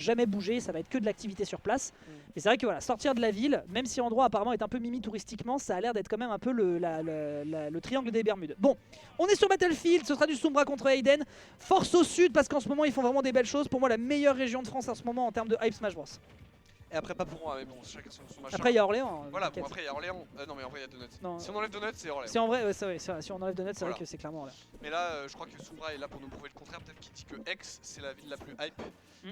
jamais bouger, ça va être que de l'activité sur place. Et c'est vrai que voilà, sortir de la ville, même si l'endroit apparemment est un peu mimi touristiquement, ça a l'air d'être quand même un peu le triangle des Bermudes. Bon, on est sur Battlefield, ce sera du Sombra contre Aiden. Force au sud parce qu'en ce moment ils font vraiment des belles choses. Pour moi la meilleure région de France en ce moment en termes de hype Smash Bros. Et après pas pour moi, mais bon, chacun son machin. Après il y a Orléans. Voilà, bon t'inquiète. après il y a Orléans. Non mais en vrai il y a Donuts. Non, Si on enlève Donuts, c'est Orléans. C'est en vrai, ouais, c'est vrai, si on enlève Donuts, c'est Voilà. vrai que c'est clairement Orléans. Mais là, je crois que Sombra est là pour nous prouver le contraire. Peut-être qu'il dit que Aix c'est la ville la plus hype.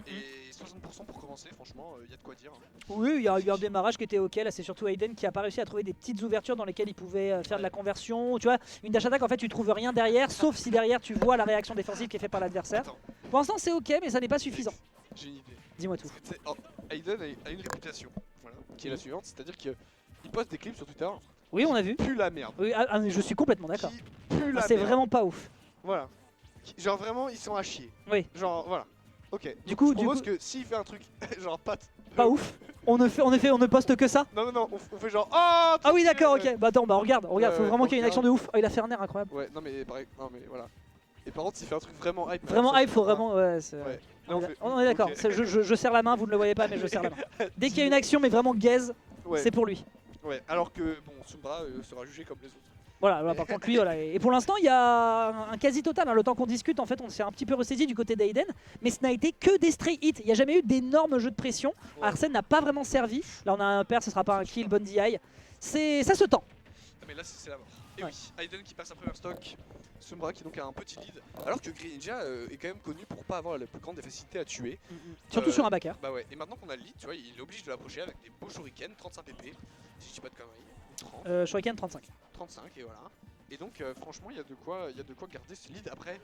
Et 60% pour commencer, franchement, il y a de quoi dire. Oui, il y a eu un démarrage qui était ok. Là, c'est surtout Aiden qui a pas réussi à trouver des petites ouvertures dans lesquelles il pouvait faire de la conversion. Tu vois, une dash attack, en fait, tu trouves rien derrière, sauf si derrière tu vois la réaction défensive qui est faite par l'adversaire. Attends, Pour l'instant, c'est ok, mais ça n'est pas suffisant. j'ai une idée. Dis-moi tout. Parce que, tu sais, Aiden a une réputation, voilà, qui est la suivante, c'est-à-dire qu'il poste des clips sur Twitter. Oui, on a vu. Pue la merde. Oui, je suis complètement d'accord. Qui pue la C'est merde. vraiment pas ouf. Voilà. Genre vraiment, ils sont à chier. Oui. Genre, voilà. Ok. Du coup, je propose que s'il fait un truc, genre pas ouf. On ne poste que ça. Non, on fait genre. Oh, Ah oui, d'accord, ok. Bah attends, bah regarde, faut vraiment qu'il y ait une regarde. action de ouf. Oh, il a fait un air incroyable. Ouais, non mais pareil, non mais voilà. Et par contre, s'il fait un truc vraiment hype. Vraiment ça, hype, faut vraiment. Ouais, c'est. Ouais. On est d'accord. Ok. Je serre la main, vous ne le voyez pas, mais je serre la main. Dès qu'il y a une action, mais vraiment gaze, Ouais. c'est pour lui. Ouais. Alors que bon, Sombra sera jugé comme les autres. Voilà, par contre lui, voilà. Et pour l'instant, il y a un quasi total. Hein. Le temps qu'on discute, en fait, on s'est un petit peu ressaisi du côté d'Aiden, mais ce n'a été que des stray hits. Il n'y a jamais eu d'énormes jeux de pression. Ouais. Arsène n'a pas vraiment servi. Là, on a un pair, ce sera pas un kill, bonne DI. Ça se tend. Non, mais là, c'est la mort. Et Ouais. oui, Aiden qui perd sa première stock. Sombra qui donc a un petit lead. Alors que Green Ninja est quand même connu pour pas avoir la plus grande efficacité à tuer. Surtout sur un backer. Bah ouais, et maintenant qu'on a le lead, tu vois, il est obligé de l'approcher avec des beaux shurikens, 35 pp. Si je dis pas de conneries. Ou 30. Shuriken 35. 35 et voilà. Et donc franchement il y a de quoi garder ce lead. Après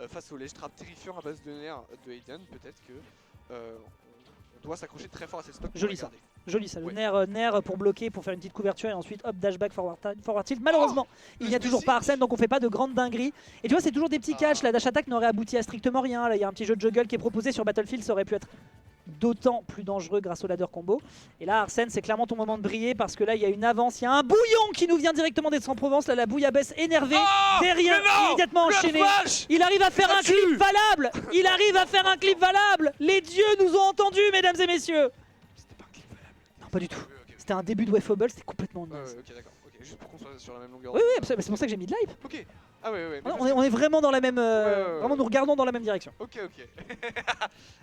face au ledge trap terrifiant à base de nerfs de Aiden, peut-être que on doit s'accrocher très fort à cette stock pour Joli la garder. Joli ça, le Ouais. nerf pour bloquer, pour faire une petite couverture et ensuite hop, dashback, forward tilt. Malheureusement, il n'y a le toujours spécifique. pas Arsène, donc on fait pas de grande dinguerie. Et tu vois, c'est toujours des petits catchs. La dash attack n'aurait abouti à strictement rien. Là, il y a un petit jeu de juggle qui est proposé sur Battlefield, ça aurait pu être d'autant plus dangereux grâce au ladder combo. Et là, Arsène, c'est clairement ton moment de briller parce que là, il y a une avance, il y a un bouillon qui nous vient directement d'Aix-en-Provence. Là, la bouillabaisse énervée, derrière, immédiatement enchaîné. Il arrive à faire un clip valable. Il arrive à faire un clip valable. Les dieux nous ont entendus, mesdames et messieurs. C'était pas un clip valable. Non, pas du tout. Ok. C'était un début de Wefable, c'était complètement Ouais, naze. ok d'accord. Ok, juste pour qu'on soit sur la même longueur. Oui, oui, c'est pour ça que j'ai mis de l'hype. Ok. Ah ouais. mais On est vraiment dans la même. ouais. Vraiment, nous regardons dans la même direction. Ok.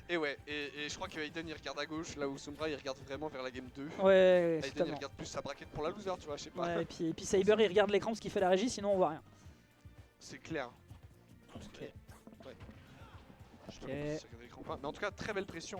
Et ouais, et je crois que Aiden il regarde à gauche, là où Sombra il regarde vraiment vers la game 2. Ouais, Aiden il totalement. regarde plus sa braquette pour la loser, tu vois, je sais pas. Ouais, et puis Saber il regarde l'écran parce qu'il fait la régie, sinon on voit rien. C'est clair. Ok. Ouais. Je sais pas Ok. comment ça regarde l'écran ou pas. Mais en tout cas, très belle pression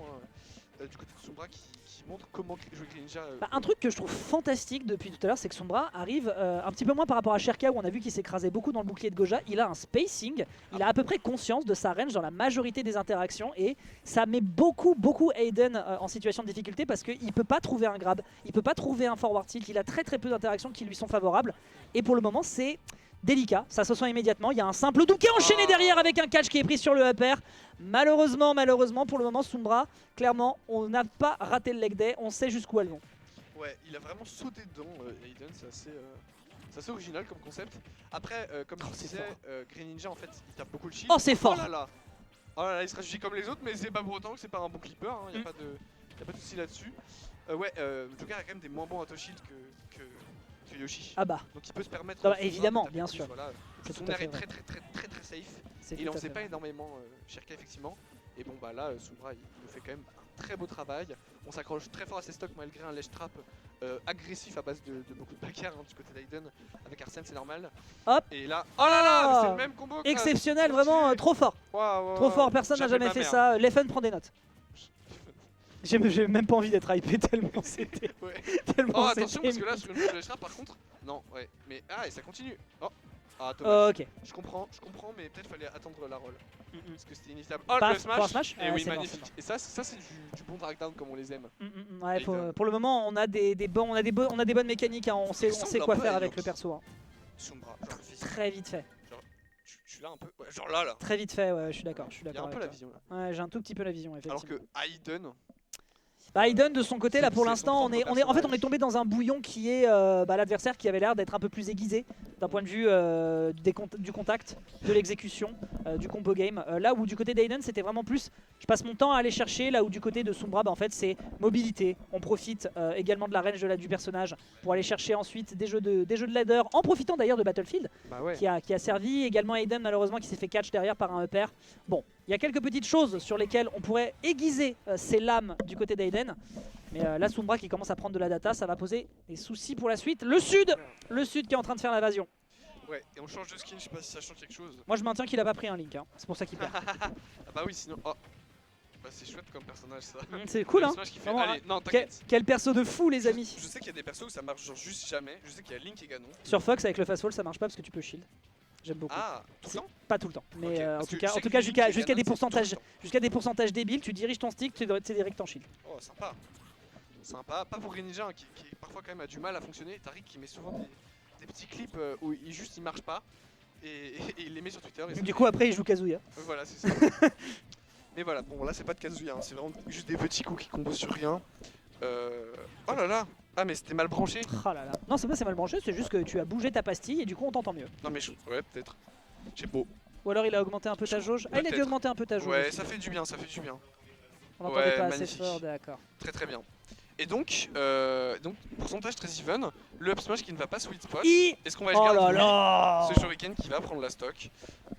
du côté de Sombra qui montre comment jouer Green Ninja. Bah, un truc que je trouve fantastique depuis tout à l'heure, c'est que Sombra arrive un petit peu moins par rapport à Sherka où on a vu qu'il s'écrasait beaucoup dans le bouclier de Goja. Il a un spacing, il a à peu près conscience de sa range dans la majorité des interactions et ça met beaucoup Aiden en situation de difficulté parce qu'il peut pas trouver un grab, il peut pas trouver un forward tilt, il a très peu d'interactions qui lui sont favorables et pour le moment c'est délicat, ça se sent immédiatement, il y a un simple doux qui est enchaîné derrière avec un catch qui est pris sur le upper. Malheureusement pour le moment Sombra, clairement on n'a pas raté le leg day, on sait jusqu'où elles vont. Ouais, il a vraiment sauté dedans, Aiden, c'est assez original comme concept. Après, comme je c'est disais, fort. Green Ninja en fait il tape beaucoup le shield. Oh c'est fort. Oh là là, il sera jugé comme les autres, mais c'est pas pour autant que c'est pas un bon clipper, hein. Y a pas de souci là-dessus. Joker a quand même des moins bons auto-shield que Yoshi. Ah bah, Donc il peut se permettre. Non, bah, de évidemment, taper bien plus, sûr. Voilà. c'est Son tout à air fait est vrai. très safe. C'est Il tout en à faisait fait pas vrai. énormément, Sherka effectivement. Et bon bah là, Sombra il nous fait quand même un très beau travail. On s'accroche très fort à ses stocks malgré un ledge trap agressif à base de beaucoup de backers du côté d'Aiden. Avec Arsène c'est normal. Hop. Et là, oh là là, c'est le même combo. quoi. Exceptionnel, Continue. vraiment trop fort. Waouh, Trop fort, personne n'a j'appelle jamais ma fait mère. ça. Leffen prend des notes. J'ai même pas envie d'être hypé tellement c'était. Ouais. Tellement Oh attention c'était- parce que là sur une bouche de ledge trap par contre. Non, ouais. Mais et ça continue. Oh. Ah dommage. Ok. Je comprends, mais peut-être fallait attendre la roll. Parce que c'était inévitable. Oh Paf, le smash, pour un smash. Et Ah, oui c'est mort, magnifique. c'est Et ça c'est du bon drag down comme on les aime. Ouais, Aiden. pour le moment, on a des bonnes mécaniques. Hein. On sait ressemble quoi un peu faire à avec le Yoki. perso. Hein. Sombra, genre le physique. Très vite fait. Je suis là un peu. Ouais, genre là. Très vite fait, ouais, je suis d'accord. Il y a un peu avec la toi. vision là. Ouais, j'ai un tout petit peu la vision, Alors effectivement. que Aiden. Bah, Aiden de son côté là pour c'est l'instant son propre en fait on est personnage. tombé dans un bouillon qui est l'adversaire qui avait l'air d'être un peu plus aiguisé d'un point de vue du contact, de l'exécution, du combo game. Là où du côté d'Aiden c'était vraiment plus je passe mon temps à aller chercher, là où du côté de Sombra bah, en fait c'est mobilité. On profite également de la range du personnage pour aller chercher ensuite des jeux de ladder en profitant d'ailleurs de Battlefield Bah ouais. qui a servi. Également Aiden malheureusement qui s'est fait catch derrière par un upper. Bon, il y a quelques petites choses sur lesquelles on pourrait aiguiser ses lames du côté d'Aiden. Mais là Sombra qui commence à prendre de la data, ça va poser des soucis pour la suite. Le sud qui est en train de faire l'invasion. Ouais, et on change de skin, je sais pas si ça change quelque chose. Moi je maintiens qu'il a pas pris un link, hein. C'est pour ça qu'il perd. Ah bah oui, sinon. Oh. Bah c'est chouette comme personnage ça. C'est cool Le hein. personnage qui fait, Vraiment, allez, non, Quel, t'inquiète. quel perso de fou les amis. Je sais qu'il y a des persos où ça marche genre juste jamais. Je sais qu'il y a Link et Ganon. Sur Fox avec le fast fall ça marche pas parce que tu peux shield. J'aime beaucoup. Ah, tout le temps. Pas tout le temps, mais Ok, en parce tout que cas, je sais en tout que cas Link jusqu'à et jusqu'à des Ganon, c'est tout le pourcentages jusqu'à des débiles, tu diriges ton stick, tu direct ton shield. Oh, sympa. Sympa. Pas pour Greninja hein, qui parfois quand même a du mal à fonctionner. Tariq qui met souvent des petits clips où il marche pas et il les met sur Twitter. Et Du coup après il joue Kazuya. voilà, c'est ça. Mais voilà, bon là c'est pas de Kazuya, hein, c'est vraiment juste des petits coups qui combo sur rien. Oh là là. Ah mais c'était mal branché. Oh là là. Non c'est pas c'est mal branché, c'est juste que tu as bougé ta pastille et du coup on t'entend mieux. Non mais ouais peut-être. J'ai beau. Ou alors il a augmenté un peu ta jauge. Ah il a dû Peut-être. augmenter un peu ta jauge. Ouais, aussi. ça fait du bien, ça fait du bien. On n'entendait ouais, pas assez magnifique. fort, d'accord. Très très bien. Et donc pourcentage très even, le up smash qui ne va pas sweet spot. Est-ce qu'on va Oh là garder là. ce shuriken qui va prendre la stock.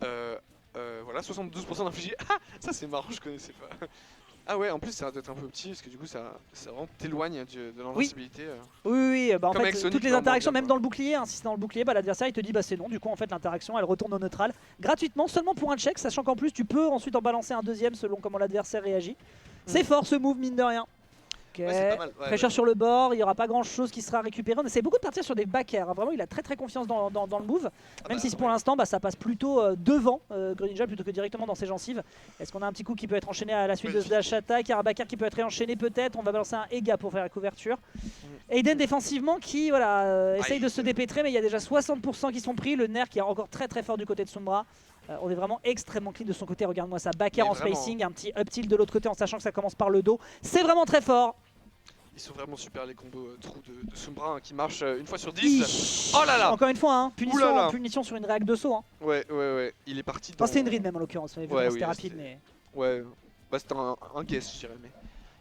Voilà, 72% d'infligé. Ah, ça c'est marrant, je connaissais pas. Ah ouais, en plus ça doit être un peu petit parce que du coup ça vraiment t'éloigne de l'invincibilité. Oui, bah en Comme fait avec Sonic, toutes les mais en interactions, moins bien, même dans le bouclier, hein, si c'est dans le bouclier, bah, l'adversaire il te dit bah c'est non, du coup en fait l'interaction elle retourne au neutral gratuitement, seulement pour un check, sachant qu'en plus tu peux ensuite en balancer un deuxième selon comment l'adversaire réagit. C'est fort ce move mine de rien. Ok, Ouais, c'est pas mal. Ouais, pressure sur le bord, il n'y aura pas grand chose qui sera récupéré. On essaie beaucoup de partir sur des back air, hein. Vraiment il a très confiance dans le move. Ah Même bah, si pour l'instant bah, ça passe plutôt devant Greninja plutôt que directement dans ses gencives. Est-ce qu'on a un petit coup qui peut être enchaîné à la suite de ce dash attack, un backer qui peut être réenchaîné peut-être. On va balancer un Ega pour faire la couverture. Aiden défensivement qui voilà, essaye de se dépêtrer mais il y a déjà 60% qui sont pris. Le nerf qui est encore très fort du côté de Sombra. On est vraiment extrêmement clean de son côté. Regarde-moi ça, backer Mais en vraiment. spacing, un petit up tilt de l'autre côté en sachant que ça commence par le dos. C'est vraiment très fort. Ils sont vraiment super les combos trous de Sombra hein, qui marchent une fois sur 10. Oh là là. Encore une fois, hein, Oulala. punition sur une réac de saut. Hein. Ouais, il est parti dans... Enfin, c'était une read même en l'occurrence, mais Ouais, c'était oui, rapide. c'était- Mais... Ouais, bah c'était un guess je dirais mais...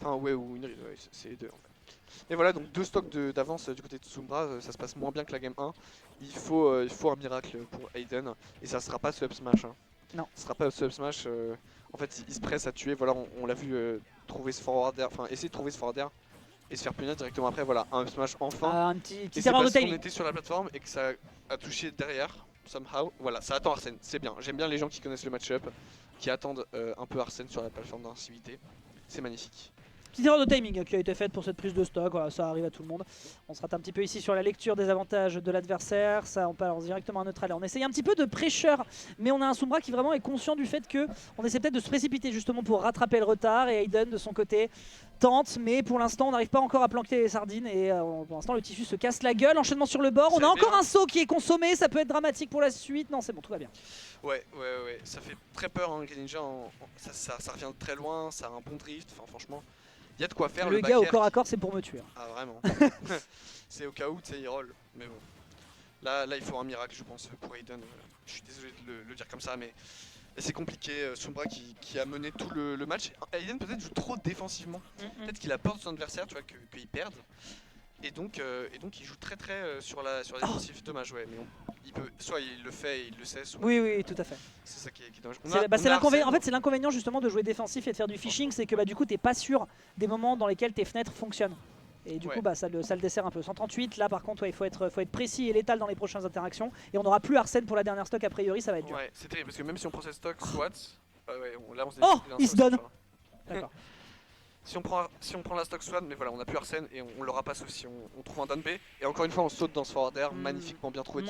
Enfin ouais, ou une read, ouais, c'est les deux en fait. Et voilà, donc deux stocks d'avance du côté de Sombra, ça se passe moins bien que la game 1. Il faut un miracle pour Aiden, et ça sera pas ce up smash. Hein. Non. Ce sera pas ce up smash, en fait il se presse à tuer, voilà, on l'a vu trouver ce forwarder, enfin essayer de trouver ce forwarder, et se faire punir directement après, voilà, un up smash enfin. un petit Et c'est erreur de parce qu'on timing. était sur la plateforme et que ça a touché derrière, somehow. Voilà, ça attend Arsène, c'est bien. J'aime bien les gens qui connaissent le match-up, qui attendent un peu Arsène sur la plateforme d'invincibilité. C'est magnifique. Petite erreur de timing qui a été faite pour cette prise de stock, voilà, ça arrive à tout le monde. On se rate un petit peu ici sur la lecture des avantages de l'adversaire, ça on balance directement un neutral. On essaye un petit peu de pressure, mais on a un Sombra qui vraiment est conscient du fait que on essaie peut-être de se précipiter justement pour rattraper le retard, et Aiden de son côté tente, mais pour l'instant on n'arrive pas encore à planquer les sardines, et pour l'instant le tissu se casse la gueule. Enchaînement sur le bord, on C'est a encore bien. un saut qui est consommé, ça peut être dramatique pour la suite. Non c'est bon, tout va bien. Ouais, ça fait très peur hein, Greninja, ça revient de très loin, ça a un bon drift, enfin franchement, il y a de quoi faire. Le gars au backer corps à qui- corps c'est pour me tuer. Ah vraiment. C'est au cas où, tu sais, il roll, mais bon. Là il faut un miracle je pense pour Aiden, je suis désolé de le dire comme ça, mais c'est compliqué. Sombra qui a mené tout le match. Aiden peut-être joue trop défensivement. Peut-être qu'il a peur de son adversaire, tu vois, qu'il perde. Et donc il joue très sur la défensive. Dommage, ouais. Mais il peut, soit il le fait et il le sait, soit Oui, tout à fait. c'est ça qui est dommage. C'est l'inconvénient. En fait, c'est l'inconvénient justement de jouer défensif et de faire du phishing, c'est que bah, du coup, t'es pas sûr des moments dans lesquels tes fenêtres fonctionnent. Et du Ouais. coup, bah, ça le dessert un peu. 138, là par contre, ouais, il faut être précis et létal dans les prochaines interactions. Et on n'aura plus Arsène pour la dernière stock, a priori, ça va être dur. Ouais, c'est terrible parce que même si on prend cette stock, soit. Ouais, là on se Oh, décide d'un il se saut, donne. tu vois. D'accord. Si on prend la stock Swan, mais voilà, on a plus Arsène et on l'aura pas sauf si on trouve un down B. Et encore une fois, on saute dans ce forwarder, magnifiquement bien trouvé.